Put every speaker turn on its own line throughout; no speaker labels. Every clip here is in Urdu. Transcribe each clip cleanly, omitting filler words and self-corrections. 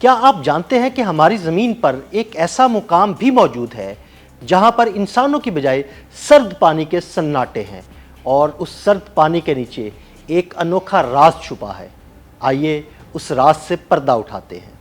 کیا آپ جانتے ہیں کہ ہماری زمین پر ایک ایسا مقام بھی موجود ہے جہاں پر انسانوں کی بجائے سرد پانی کے سناٹے ہیں اور اس سرد پانی کے نیچے ایک انوکھا راز چھپا ہے؟ آئیے اس راز سے پردہ اٹھاتے ہیں۔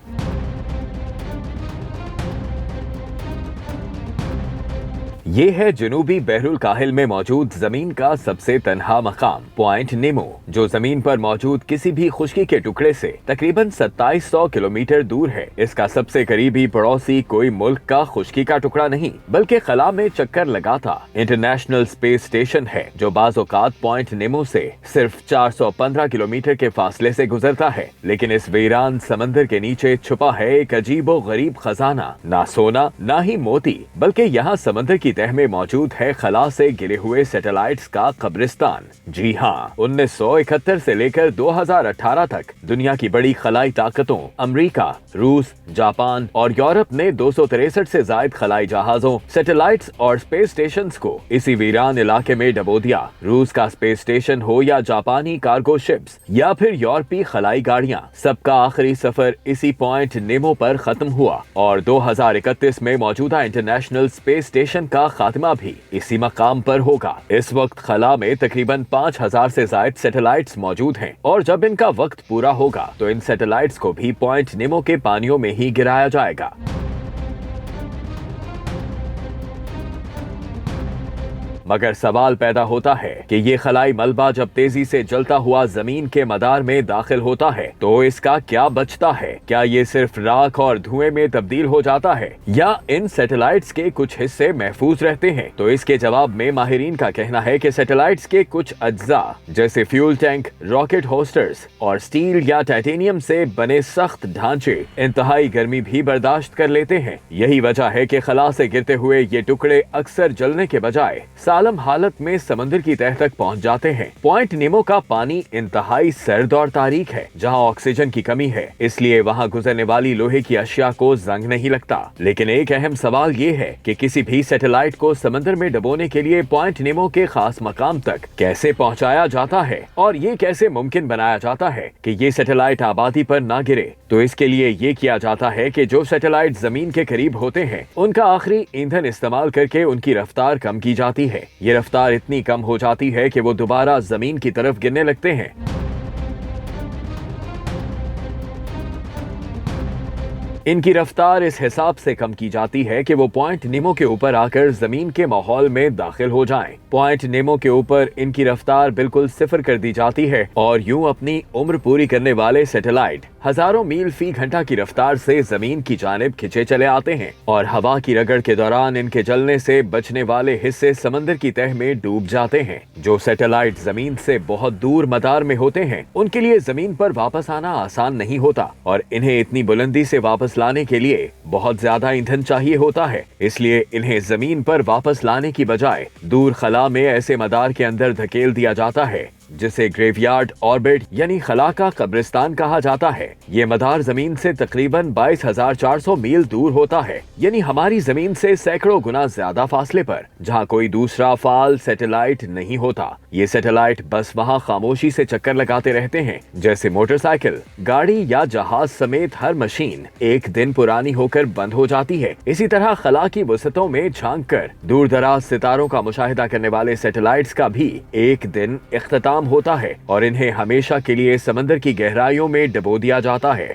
یہ ہے جنوبی بحر الکاہل میں موجود زمین کا سب سے تنہا مقام پوائنٹ نیمو، جو زمین پر موجود کسی بھی خشکی کے ٹکڑے سے تقریباً 2700 کلومیٹر دور ہے۔ اس کا سب سے قریبی پڑوسی کوئی ملک کا خشکی کا ٹکڑا نہیں بلکہ خلا میں چکر لگاتا انٹرنیشنل اسپیس اسٹیشن ہے، جو بعض اوقات پوائنٹ نیمو سے صرف 415 کلومیٹر کے فاصلے سے گزرتا ہے۔ لیکن اس ویران سمندر کے نیچے چھپا ہے ایک عجیب و غریب خزانہ، نہ سونا نہ ہی موتی، بلکہ یہاں سمندر کی تہ میں موجود ہے خلا سے گرے ہوئے سیٹلائٹس کا قبرستان۔ جی ہاں، 1971 سے لے کر 2018 تک دنیا کی بڑی خلائی طاقتوں امریکہ، روس، جاپان اور یورپ نے 263 سے زائد خلائی جہازوں، سیٹلائٹس اور اسپیس اسٹیشنز کو اسی ویران علاقے میں ڈبو دیا۔ روس کا اسپیس اسٹیشن ہو یا جاپانی کارگو شپس یا پھر یورپی خلائی گاڑیاں، سب کا آخری سفر اسی پوائنٹ نیمو پر ختم ہوا اور 2031 میں موجودہ انٹرنیشنل اسپیس اسٹیشن کا خاتمہ بھی اسی مقام پر ہوگا۔ اس وقت خلا میں تقریباً 5000 سے زائد سیٹلائٹس موجود ہیں اور جب ان کا وقت پورا ہوگا تو ان سیٹلائٹس کو بھی پوائنٹ نیمو کے پانیوں میں ہی گرایا جائے گا۔ مگر سوال پیدا ہوتا ہے کہ یہ خلائی ملبہ جب تیزی سے جلتا ہوا زمین کے مدار میں داخل ہوتا ہے تو اس کا کیا بچتا ہے؟ کیا یہ صرف راکھ اور دھوئیں میں تبدیل ہو جاتا ہے یا ان سیٹلائٹس کے کچھ حصے محفوظ رہتے ہیں؟ تو اس کے جواب میں ماہرین کا کہنا ہے کہ سیٹلائٹس کے کچھ اجزاء جیسے فیول ٹینک، راکٹ ہوسٹرز اور سٹیل یا ٹائٹینیم سے بنے سخت ڈھانچے انتہائی گرمی بھی برداشت کر لیتے ہیں۔ یہی وجہ ہے کہ خلا سے گرتے ہوئے یہ ٹکڑے اکثر جلنے کے بجائے سالم حالت میں سمندر کی تہہ تک پہنچ جاتے ہیں۔ پوائنٹ نیمو کا پانی انتہائی سرد اور تاریک ہے، جہاں آکسیجن کی کمی ہے، اس لیے وہاں گزرنے والی لوہے کی اشیاء کو زنگ نہیں لگتا۔ لیکن ایک اہم سوال یہ ہے کہ کسی بھی سیٹلائٹ کو سمندر میں ڈبونے کے لیے پوائنٹ نیمو کے خاص مقام تک کیسے پہنچایا جاتا ہے اور یہ کیسے ممکن بنایا جاتا ہے کہ یہ سیٹلائٹ آبادی پر نہ گرے؟ تو اس کے لیے یہ کیا جاتا ہے کہ جو سیٹلائٹ زمین کے قریب ہوتے ہیں ان کا آخری ایندھن استعمال کر کے ان کی رفتار کم کی جاتی ہے۔ یہ رفتار اتنی کم ہو جاتی ہے کہ وہ دوبارہ زمین کی طرف گرنے لگتے ہیں۔ ان کی رفتار اس حساب سے کم کی جاتی ہے کہ وہ پوائنٹ نیمو کے اوپر آ کر زمین کے ماحول میں داخل ہو جائیں۔ پوائنٹ نیمو کے اوپر ان کی رفتار بالکل صفر کر دی جاتی ہے اور یوں اپنی عمر پوری کرنے والے سیٹلائٹ ہزاروں میل فی گھنٹہ کی رفتار سے زمین کی جانب کھنچے چلے آتے ہیں اور ہوا کی رگڑ کے دوران ان کے جلنے سے بچنے والے حصے سمندر کی تہ میں ڈوب جاتے ہیں۔ جو سیٹلائٹ زمین سے بہت دور مدار میں ہوتے ہیں ان کے لیے زمین پر واپس آنا آسان نہیں ہوتا اور انہیں اتنی بلندی سے واپس لانے کے لیے بہت زیادہ ایندھن چاہیے ہوتا ہے، اس لیے انہیں زمین پر واپس لانے کی بجائے دور خلا میں ایسے مدار کے اندر دھکیل دیا جاتا ہے جسے گریو یارڈ آربٹ یعنی خلا کا قبرستان کہا جاتا ہے۔ یہ مدار زمین سے تقریباً 22,400 میل دور ہوتا ہے، یعنی ہماری زمین سے سینکڑوں گنا زیادہ فاصلے پر، جہاں کوئی دوسرا فعال سیٹلائٹ نہیں ہوتا۔ یہ سیٹلائٹ بس وہاں خاموشی سے چکر لگاتے رہتے ہیں، جیسے موٹر سائیکل، گاڑی یا جہاز سمیت ہر مشین ایک دن پرانی ہو کر بند ہو جاتی ہے۔ اسی طرح خلا کی وسعتوں میں جھانک کر دور دراز ستاروں کا مشاہدہ کرنے والے سیٹلائٹس کا بھی ایک دن اختتام ہوتا ہے اور انہیں ہمیشہ کے لیے سمندر کی گہرائیوں میں ڈبو دیا جاتا ہے۔